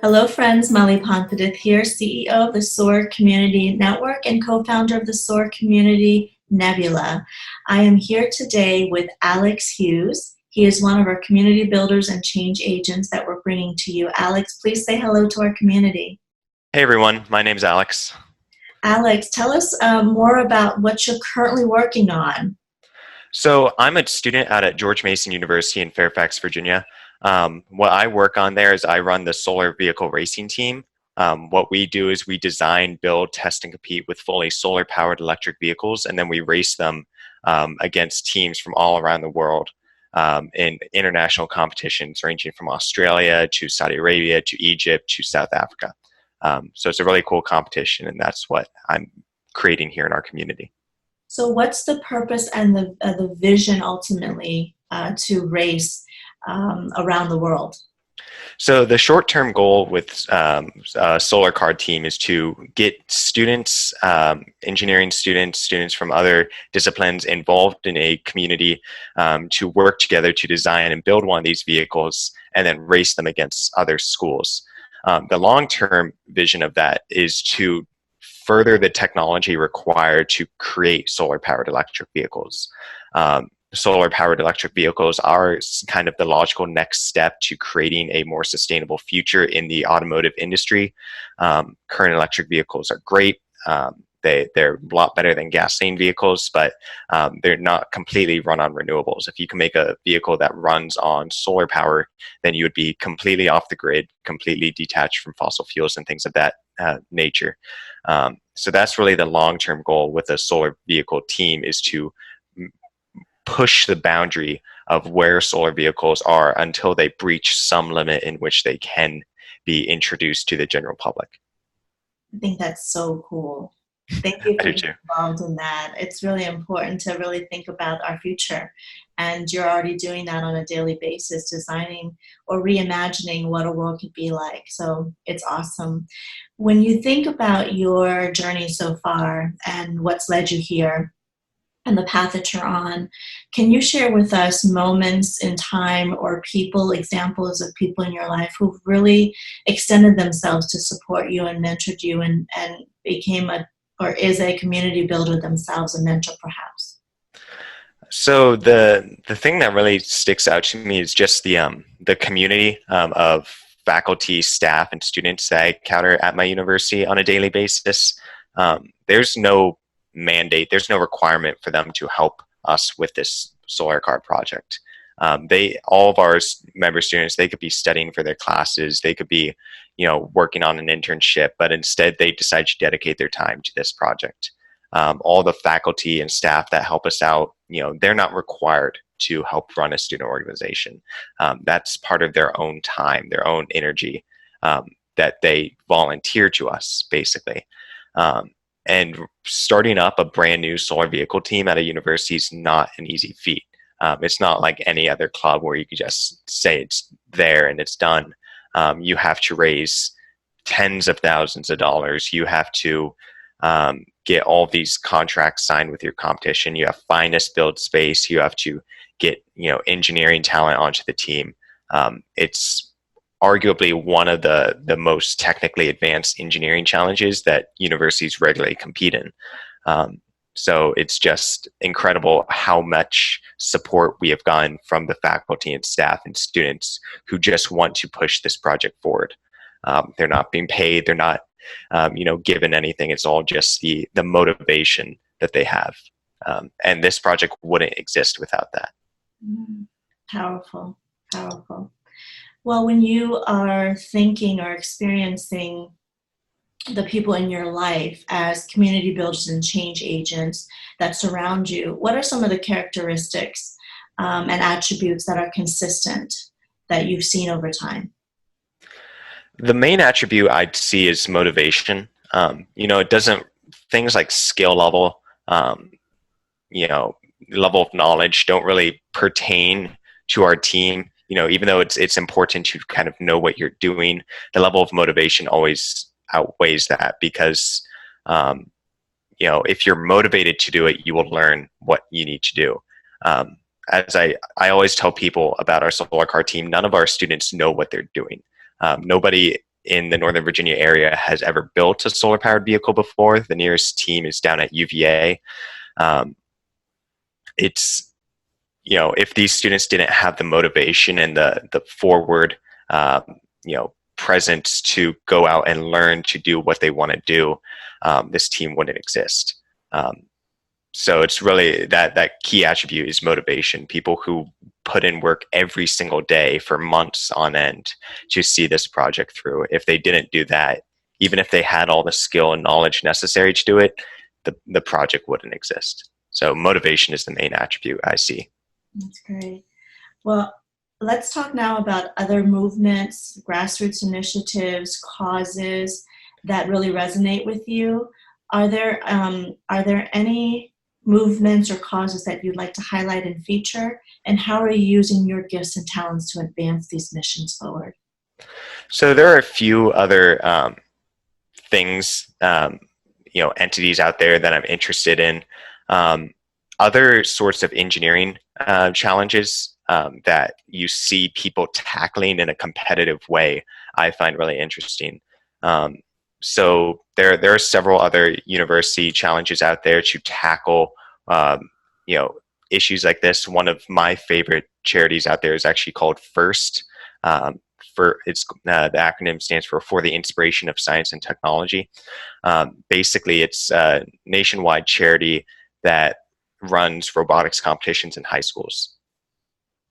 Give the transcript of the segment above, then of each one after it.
Hello, friends. Molly Ponfedith here, CEO of the SOAR Community Network and co-founder of the SOAR Community Nebula. I am here today with Alex Hughes. He is one of our community builders and change agents that we're bringing to you. Alex, please say hello to our community. Hey everyone, my name's Alex. Alex, tell us more about what you're currently working on. So I'm a student out at George Mason University in Fairfax, Virginia. What I work on there is I run the solar vehicle racing team. What we do is we design, build, test, and compete with fully solar-powered electric vehicles, and then we race them against teams from all around the world in international competitions ranging from Australia to Saudi Arabia to Egypt to South Africa. So it's a really cool competition, and that's what I'm creating here in our community. So what's the purpose and the vision ultimately to race around the world? So the short-term goal with a solar card team is to get students, engineering students, students from other disciplines involved in a community to work together to design and build one of these vehicles and then race them against other schools. The long-term vision of that is to further the technology required to create solar-powered electric vehicles. Solar-powered electric vehicles are kind of the logical next step to creating a more sustainable future in the automotive industry. Current electric vehicles are great. They're a lot better than gasoline vehicles, but they're not completely run on renewables. If you can make a vehicle that runs on solar power, then you would be completely off the grid, completely detached from fossil fuels and things of that nature. So that's really the long-term goal with a solar vehicle team, is to push the boundary of where solar vehicles are until they breach some limit in which they can be introduced to the general public. I think that's so cool. Thank you I for do being too. involved in that. It's really important to really think about our future. And you're already doing that on a daily basis, designing or reimagining what a world could be like. So it's awesome. When you think about your journey so far and what's led you here and the path that you're on, can you share with us moments in time or people, examples of people in your life who've really extended themselves to support you and mentored you and became or is a community builder themselves, a mentor perhaps? So the thing that really sticks out to me is just the community of faculty, staff, and students that I encounter at my university on a daily basis. There's no mandate, there's no requirement for them to help us with this solar card project. All of our member students, they could be studying for their classes, they could be, working on an internship, but instead they decide to dedicate their time to this project. All the faculty and staff that help us out, they're not required to help run a student organization. That's part of their own time, their own energy that they volunteer to us, basically. And starting up a brand new solar vehicle team at a university is not an easy feat. It's not like any other club where you can just say it's there and it's done. You have to raise tens of thousands of dollars. You have to get all these contracts signed with your competition. You have to find us, build space. You have to get engineering talent onto the team. It's arguably one of the most technically advanced engineering challenges that universities regularly compete in. So it's just incredible how much support we have gotten from the faculty and staff and students who just want to push this project forward. They're not being paid. They're not, given anything. It's all just the motivation that they have. And this project wouldn't exist without that. Powerful, powerful. Well, when you are thinking or experiencing the people in your life as community builders and change agents that surround you, what are some of the characteristics and attributes that are consistent that you've seen over time? The main attribute I'd see is motivation. It doesn't, things like skill level, level of knowledge don't really pertain to our team. Even though it's important to kind of know what you're doing, the level of motivation always outweighs that, because if you're motivated to do it, you will learn what you need to do. As I always tell people about our solar car team, none of our students know what they're doing. Nobody in the Northern Virginia area has ever built a solar powered vehicle before. The nearest team is down at UVA. Um, it's, if these students didn't have the motivation and the forward, um, presence to go out and learn to do what they want to do, this team wouldn't exist. So it's really that key attribute is motivation. People who put in work every single day for months on end to see this project through. If they didn't do that, even if they had all the skill and knowledge necessary to do it, the project wouldn't exist. So motivation is the main attribute I see. That's great. Well, let's talk now about other movements, grassroots initiatives, causes that really resonate with you. Are there any movements or causes that you'd like to highlight and feature? And how are you using your gifts and talents to advance these missions forward? So there are a few other things, entities out there that I'm interested in. Other sorts of engineering challenges that you see people tackling in a competitive way, I find really interesting. So there are several other university challenges out there to tackle, issues like this. One of my favorite charities out there is actually called FIRST. The acronym stands for the Inspiration of Science and Technology. Basically, it's a nationwide charity that runs robotics competitions in high schools.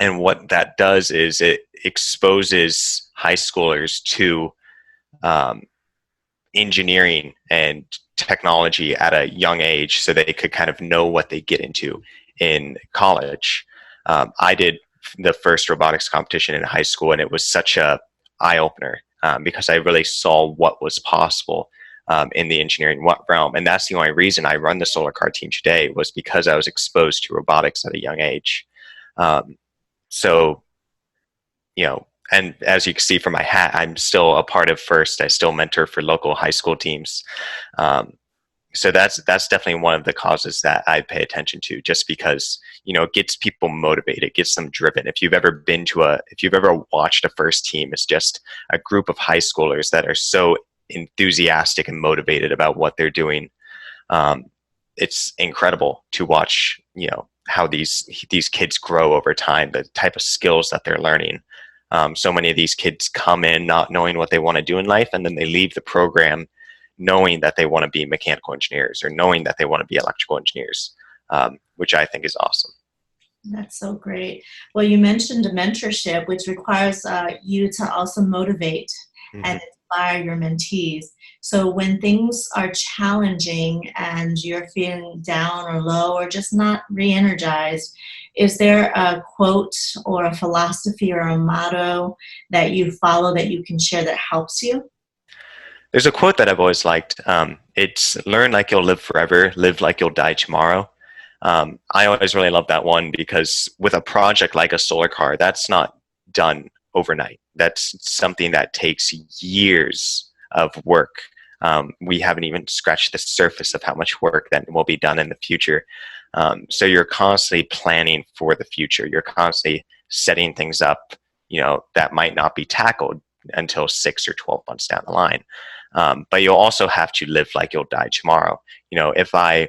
And what that does is it exposes high schoolers to engineering and technology at a young age so they could kind of know what they get into in college. I did the first robotics competition in high school, and it was such a eye-opener because I really saw what was possible in the engineering realm. And that's the only reason I run the Solar Car team today, was because I was exposed to robotics at a young age. And as you can see from my hat, I'm still a part of FIRST. I still mentor for local high school teams. So that's definitely one of the causes that I pay attention to, just because, it gets people motivated, gets them driven. If you've ever watched a FIRST team, it's just a group of high schoolers that are so enthusiastic and motivated about what they're doing. It's incredible to watch, how these kids grow over time, the type of skills that they're learning. So many of these kids come in not knowing what they want to do in life, and then they leave the program knowing that they want to be mechanical engineers or knowing that they want to be electrical engineers, which I think is awesome. That's so great. Well, you mentioned a mentorship, which requires you to also motivate and inspire your mentees. So when things are challenging and you're feeling down or low or just not re-energized, is there a quote or a philosophy or a motto that you follow that you can share that helps you? There's a quote that I've always liked. It's learn like you'll live forever, live like you'll die tomorrow. I always really love that one because with a project like a solar car, that's not done overnight. That's something that takes years of work. We haven't even scratched the surface of how much work that will be done in the future. So you're constantly planning for the future. You're constantly setting things up, that might not be tackled until 6 or 12 months down the line. But you'll also have to live like you'll die tomorrow. If I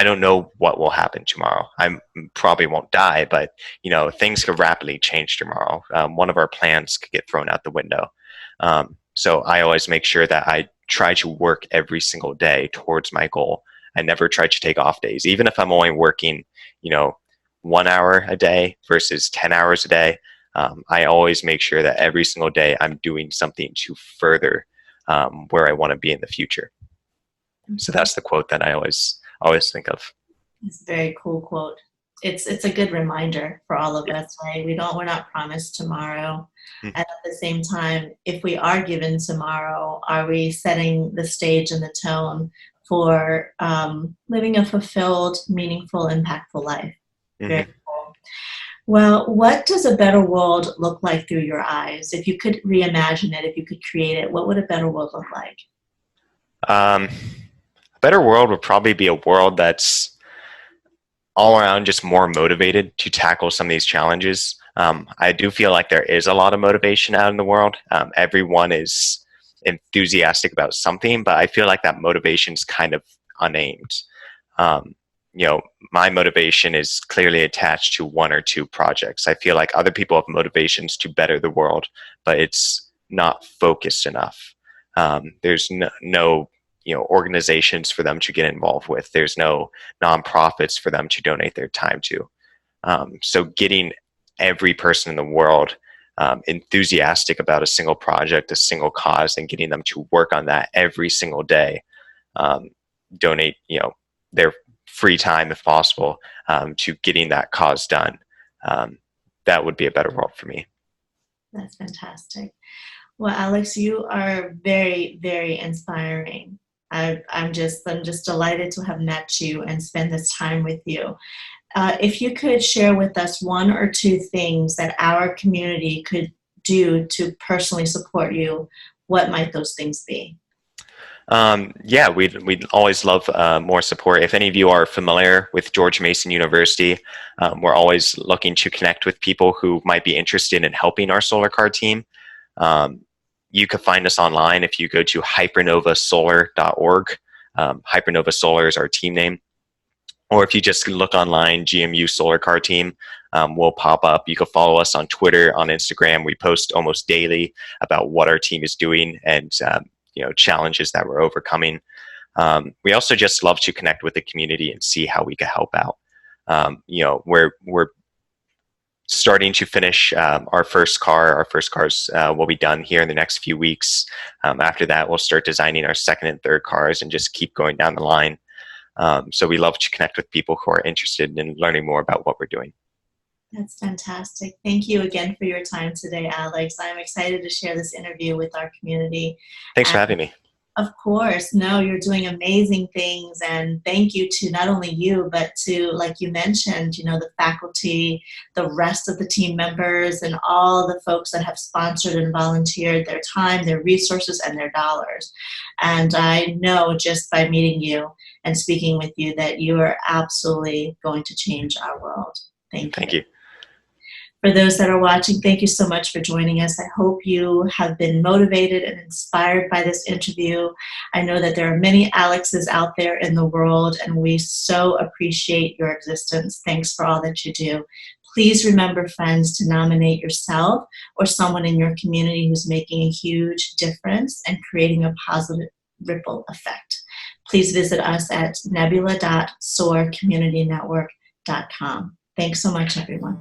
don't know what will happen tomorrow. I probably won't die, but things could rapidly change tomorrow. One of our plans could get thrown out the window. So I always make sure that I try to work every single day towards my goal. I never try to take off days, even if I'm only working, 1 hour a day versus 10 hours a day. I always make sure that every single day I'm doing something to further where I want to be in the future. So that's the quote that I always think of. It's a very cool quote. It's a good reminder for all of us, right? We're not promised tomorrow. And at the same time, if we are given tomorrow, are we setting the stage and the tone for living a fulfilled, meaningful, impactful life? Very cool. Well, what does a better world look like through your eyes? If you could reimagine it, if you could create it, what would a better world look like? A better world would probably be a world that's all around just more motivated to tackle some of these challenges. I do feel like there is a lot of motivation out in the world. Everyone is enthusiastic about something, but I feel like that motivation is kind of unaimed. Um, my motivation is clearly attached to one or two projects. I feel like other people have motivations to better the world, but it's not focused enough. There's no organizations for them to get involved with. There's no nonprofits for them to donate their time to. So getting every person in the world enthusiastic about a single project, a single cause, and getting them to work on that every single day, donate their free time if possible to getting that cause done. That would be a better world for me. That's fantastic. Well, Alex, you are very, very inspiring. I'm just delighted to have met you and spend this time with you. If you could share with us one or two things that our community could do to personally support you, what might those things be? Yeah, we'd always love more support. If any of you are familiar with George Mason University, we're always looking to connect with people who might be interested in helping our solar car team. You can find us online if you go to hypernovasolar.org. Hypernova Solar is our team name. Or if you just look online, GMU Solar Car Team will pop up. You can follow us on Twitter, on Instagram. We post almost daily about what our team is doing and challenges that we're overcoming. We also just love to connect with the community and see how we can help out. We're starting to finish our first car. Our first cars will be done here in the next few weeks. After that, we'll start designing our second and third cars and just keep going down the line. So we love to connect with people who are interested in learning more about what we're doing. That's fantastic. Thank you again for your time today, Alex. I'm excited to share this interview with our community. Thanks for having me. Of course. No, you're doing amazing things. And thank you to not only you, but to, like you mentioned, the faculty, the rest of the team members, and all the folks that have sponsored and volunteered their time, their resources, and their dollars. And I know just by meeting you and speaking with you that you are absolutely going to change our world. Thank you. For those that are watching, thank you so much for joining us. I hope you have been motivated and inspired by this interview. I know that there are many Alexes out there in the world, and we so appreciate your existence. Thanks for all that you do. Please remember, friends, to nominate yourself or someone in your community who's making a huge difference and creating a positive ripple effect. Please visit us at nebula.soarcommunitynetwork.com. Thanks so much, everyone.